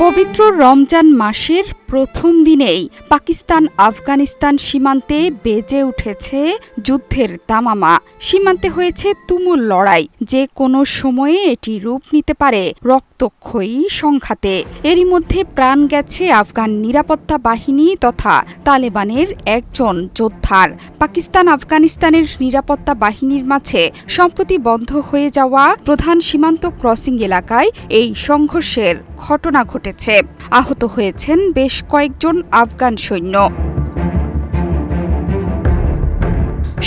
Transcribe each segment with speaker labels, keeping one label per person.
Speaker 1: পবিত্র রমজান মাসের প্রথম দিনেই পাকিস্তান আফগানিস্তান সীমান্তে বেজে উঠেছে যুদ্ধের দামামা। সীমান্তে হয়েছে তুমুল লড়াই, যে কোনো সময়ে এটি রূপ নিতে পারে রক্তক্ষয়ী সংঘাতে। এরই মধ্যে প্রাণ গেছে আফগান নিরাপত্তা বাহিনী তথা তালেবানের একজন যোদ্ধার। পাকিস্তান আফগানিস্তানের নিরাপত্তা বাহিনীর মাঝে সম্প্রতি বন্ধ হয়ে যাওয়া প্রধান সীমান্ত ক্রসিং এলাকায় এই সংঘর্ষের ঘটনা ঘটেছে। আহত হয়েছেন বেশ কয়েকজন আফগান সৈন্য।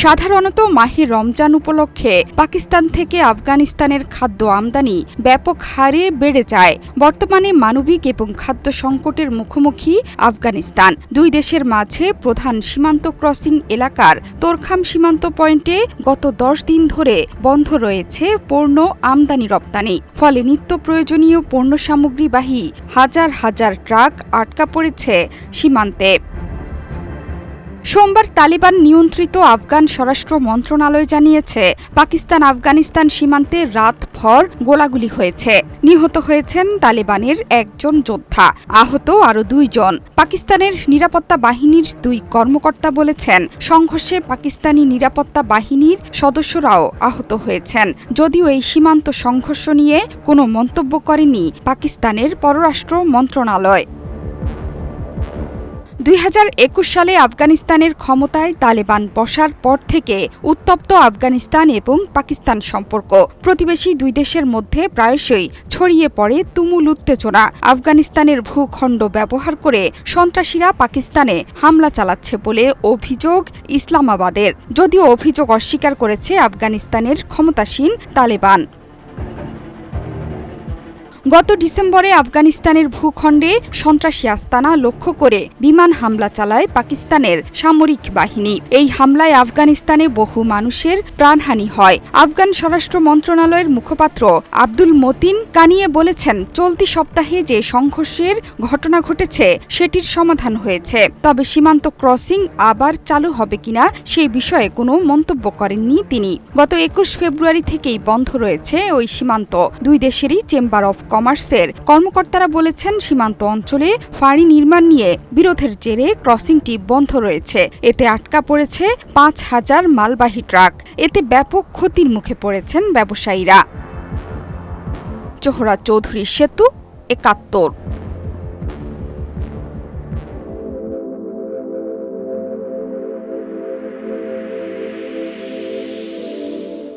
Speaker 1: সাধারণত মাহে রমজান উপলক্ষে পাকিস্তান থেকে আফগানিস্তানের খাদ্য আমদানি ব্যাপক হারে বেড়ে যায়। বর্তমানে মানবিক এবং খাদ্য সংকটের মুখোমুখি আফগানিস্তান। দুই দেশের মাঝে প্রধান সীমান্ত ক্রসিং এলাকার তোরখাম সীমান্ত পয়েন্টে গত 10 দিন ধরে বন্ধ রয়েছে পণ্য আমদানি রপ্তানি। ফলে নিত্য প্রয়োজনীয় পণ্য সামগ্রীবাহী হাজার হাজার ট্রাক আটকা পড়েছে সীমান্তে। সোমবার তালিবান নিয়ন্ত্রিত আফগান স্বরাষ্ট্র মন্ত্রণালয় জানিয়েছে, পাকিস্তান আফগানিস্তান সীমান্তে রাতভর গোলাগুলি হয়েছে। নিহত হয়েছেন তালেবানের একজন যোদ্ধা, আহত আরও 2 জন। পাকিস্তানের নিরাপত্তা বাহিনীর 2 কর্মকর্তা বলেছেন, সংঘর্ষে পাকিস্তানি নিরাপত্তা বাহিনীর সদস্যরাও আহত হয়েছেন। যদিও এই সীমান্ত সংঘর্ষ নিয়ে কোনো মন্তব্য করেনি পাকিস্তানের পররাষ্ট্র মন্ত্রণালয়। 2021 সালে আফগানিস্তানের ক্ষমতায় তালেবান বসার পর থেকে উত্তপ্ত আফগানিস্তান এবং পাকিস্তান সম্পর্ক। প্রতিবেশী 2 দেশের মধ্যে প্রায়শই ছড়িয়ে পড়ে তুমুল উত্তেজনা। আফগানিস্তানের ভূখণ্ড ব্যবহার করে সন্ত্রাসীরা পাকিস্তানে হামলা চালাচ্ছে বলে অভিযোগ ইসলামাবাদের, যদিও অভিযোগ অস্বীকার করেছে আফগানিস্তানের ক্ষমতাসীন তালেবান। গত ডিসেম্বরে আফগানিস্তানের ভূখণ্ডে সন্ত্রাসী আস্তানা লক্ষ্য করে বিমান হামলা চালায় পাকিস্তানের সামরিক বাহিনী। এই হামলায় আফগানিস্তানে বহু মানুষের প্রাণহানি হয়। আফগান স্বরাষ্ট্র মন্ত্রণালয়ের মুখপাত্র আব্দুল মতিন কানিয়ে বলেছেন, চলতি সপ্তাহে যে সংঘর্ষের ঘটনা ঘটেছে সেটির সমাধান হয়েছে, তবে সীমান্ত ক্রসিং আবার চালু হবে কিনা সেই বিষয়ে কোনো মন্তব্য করেননি তিনি। গত 21 ফেব্রুয়ারি থেকেই বন্ধ রয়েছে ওই সীমান্ত। 2 দেশেরই চেম্বার অফ কমার্সের কর্মকর্তারা বলেছেন, সীমান্ত অঞ্চলে ফাঁড়ি নির্মাণ নিয়ে বিরোধের জেরে ক্রসিংটি বন্ধ রয়েছে। এতে আটকা পড়েছে 5000 মালবাহী ট্রাক। এতে ব্যাপক ক্ষতির মুখে পড়েছেন ব্যবসায়ীরা। জোহরা চৌধুরী সেতু, 71।